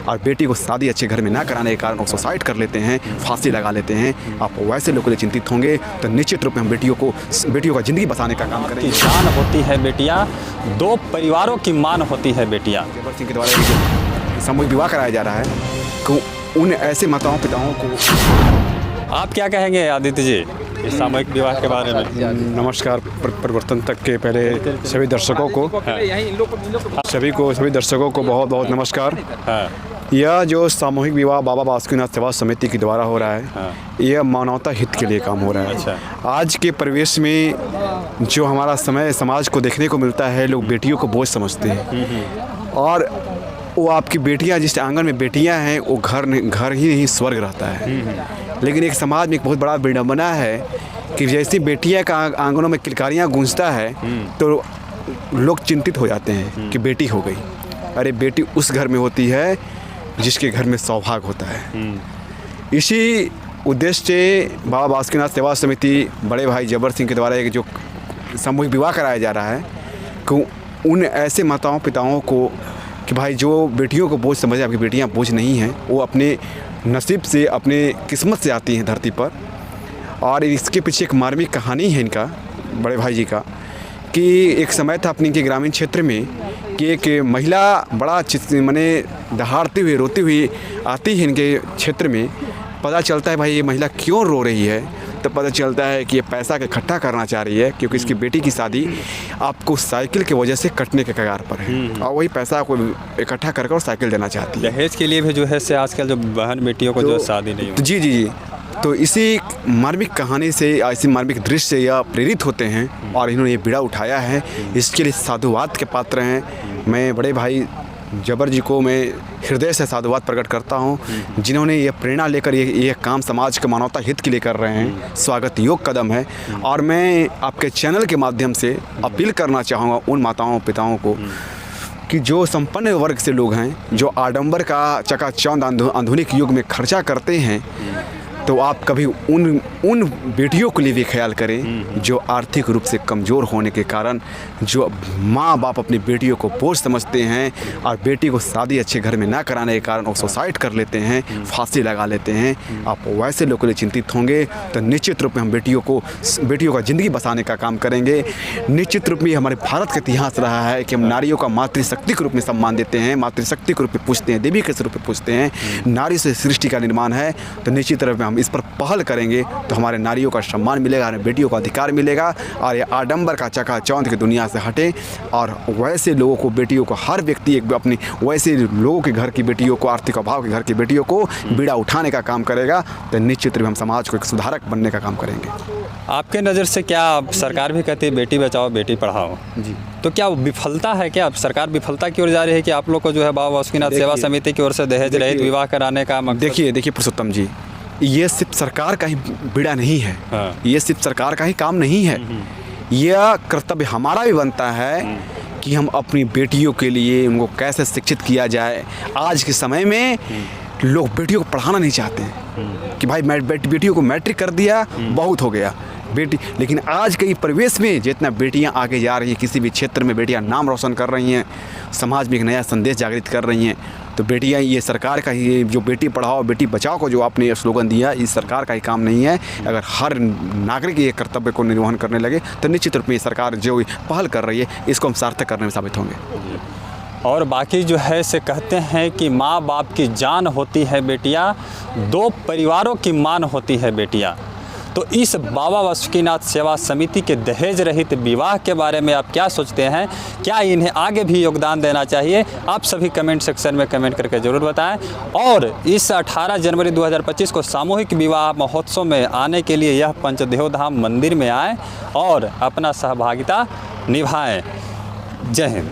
और बेटी को शादी अच्छे घर में ना कराने के कारण वो सुसाइड कर लेते हैं, फांसी लगा लेते हैं। आप वैसे लोगों के लिए चिंतित होंगे तो निश्चित रूप में हम बेटियों का ज़िंदगी बसाने का काम करेंगे। जान होती है बेटियाँ, दो परिवारों की मान होती है बेटियाँ। जबर सिंह के द्वारा जो सामूहिक विवाह कराया जा रहा है तो उन ऐसे माताओं पिताओं को आप क्या कहेंगे आदित्य जी इस सामूहिक विवाह के बारे में? नमस्कार। परिवर्तन तक के पहले सभी दर्शकों को बहुत बहुत नमस्कार। यह जो सामूहिक विवाह बाबा बासुकीनाथ सेवा समिति के द्वारा हो रहा है, यह मानवता हित के लिए काम हो रहा है। अच्छा। आज के परिवेश में जो हमारा समाज को देखने को मिलता है, लोग बेटियों को बोझ समझते हैं और वो आपकी बेटियां, जिस आंगन में बेटियां हैं वो घर ही नहीं स्वर्ग रहता है। लेकिन एक समाज में एक बहुत बड़ा विडंबना है कि जैसी बेटियां का आंगनों में किलकारियां गूंजता है तो लोग चिंतित हो जाते हैं कि बेटी हो गई। अरे बेटी उस घर में होती है जिसके घर में सौभाग्य होता है। इसी उद्देश्य से बाबा बासुकीनाथ सेवा समिति बड़े भाई जबर सिंह के द्वारा एक जो सामूहिक विवाह कराया जा रहा है कि उन ऐसे माताओं पिताओं को कि भाई जो बेटियों को बोझ समझे, आपकी बेटियां बोझ नहीं हैं, वो अपने नसीब से अपने किस्मत से आती हैं धरती पर। और इसके पीछे एक मार्मिक कहानी है इनका बड़े भाई जी का कि एक समय था अपने के ग्रामीण क्षेत्र में कि एक महिला बड़ा माने दहाड़ते हुए रोती हुई आती है इनके क्षेत्र में। पता चलता है भाई ये महिला क्यों रो रही है, तो पता चलता है कि ये पैसा इकट्ठा करना चाह रही है क्योंकि इसकी बेटी की शादी आपको साइकिल की वजह से कटने के कगार पर है और वही पैसा को इकट्ठा करके और साइकिल देना चाहती है। दहेज के लिए भी जो है से आजकल जो बहन बेटियों को जो शादी नहीं होती। जी। तो इसी मार्मिक कहानी से, इसी मार्मिक दृश्य से यह प्रेरित होते हैं और इन्होंने ये बीड़ा उठाया है। इसके लिए साधुवाद के पात्र हैं। मैं बड़े भाई जबर जी को मैं हृदय से साधुवाद प्रकट करता हूं, जिन्होंने ये प्रेरणा लेकर ये काम समाज के मानवता हित के लिए कर रहे हैं। स्वागत योग कदम है। और मैं आपके चैनल के माध्यम से अपील करना चाहूँगा उन माताओं पिताओं को कि जो संपन्न वर्ग से लोग हैं, जो आडंबर का चकाचौंध आधुनिक युग में खर्चा करते हैं, तो आप कभी उन बेटियों के लिए भी ख्याल करें जो आर्थिक रूप से कमज़ोर होने के कारण जो माँ बाप अपनी बेटियों को बोझ समझते हैं और बेटी को शादी अच्छे घर में ना कराने के कारण वो सुसाइड कर लेते हैं, फांसी लगा लेते हैं। आप वैसे लोगों के लिए चिंतित होंगे तो निश्चित रूप में हम बेटियों का ज़िंदगी बसाने का काम करेंगे। निश्चित रूप में हमारे भारत का इतिहास रहा है कि हम नारियों का मातृशक्ति के रूप में सम्मान देते हैं, मातृशक्ति के रूप में पूछते हैं, देवी के रूप में पूछते हैं। नारी से सृष्टि का निर्माण है, तो निश्चित रूप में इस पर पहल करेंगे तो हमारे नारियों का सम्मान मिलेगा, हमारे बेटियों को अधिकार मिलेगा और ये आडंबर का चकाचौंध की दुनिया से हटे और वैसे लोगों को, बेटियों को, हर व्यक्ति एक अपनी वैसे लोगों के घर की बेटियों को, आर्थिक अभाव के घर की बेटियों को बीड़ा उठाने का काम करेगा तो निश्चित रूप हम समाज को एक सुधारक बनने का काम करेंगे। आपके नज़र से क्या सरकार भी कहती है बेटी बचाओ बेटी पढ़ाओ जी, तो क्या विफलता है? क्या सरकार विफलता की ओर जा रही है कि आप लोग को जो है बाबा बासुकीनाथ सेवा समिति की ओर से दहेज रहित विवाह कराने का मकसद? देखिए पुरुषोत्तम जी, ये सिर्फ सरकार का ही बीड़ा नहीं है। ये सिर्फ सरकार का ही काम नहीं है। यह कर्तव्य हमारा भी बनता है कि हम अपनी बेटियों के लिए उनको कैसे शिक्षित किया जाए। आज के समय में लोग बेटियों को पढ़ाना नहीं चाहते हैं कि भाई बेटियों को मैट्रिक कर दिया बहुत हो गया बेटी। लेकिन आज के परिवेश में जितना बेटियां आगे जा रही हैं, किसी भी क्षेत्र में बेटियां नाम रोशन कर रही हैं, समाज में एक नया संदेश जागृत कर रही हैं, तो बेटियां, ये सरकार का ही जो बेटी पढ़ाओ बेटी बचाओ को जो आपने स्लोगन दिया, इस सरकार का ही काम नहीं है। अगर हर नागरिक ये कर्तव्य को निर्वहन करने लगे तो निश्चित रूप में सरकार जो पहल कर रही है इसको हम सार्थक करने में साबित होंगे। और बाकी जो है से कहते हैं कि माँ बाप की जान होती है बेटियाँ, दो परिवारों की मान होती है बेटियाँ। तो इस बाबा बासुकीनाथ सेवा समिति के दहेज रहित विवाह के बारे में आप क्या सोचते हैं? क्या इन्हें आगे भी योगदान देना चाहिए? आप सभी कमेंट सेक्शन में कमेंट करके ज़रूर बताएं। और इस 18 जनवरी 2025 को सामूहिक विवाह महोत्सव में आने के लिए यह पंचदेव धाम मंदिर में आएँ और अपना सहभागिता निभाएं। जय हिंद।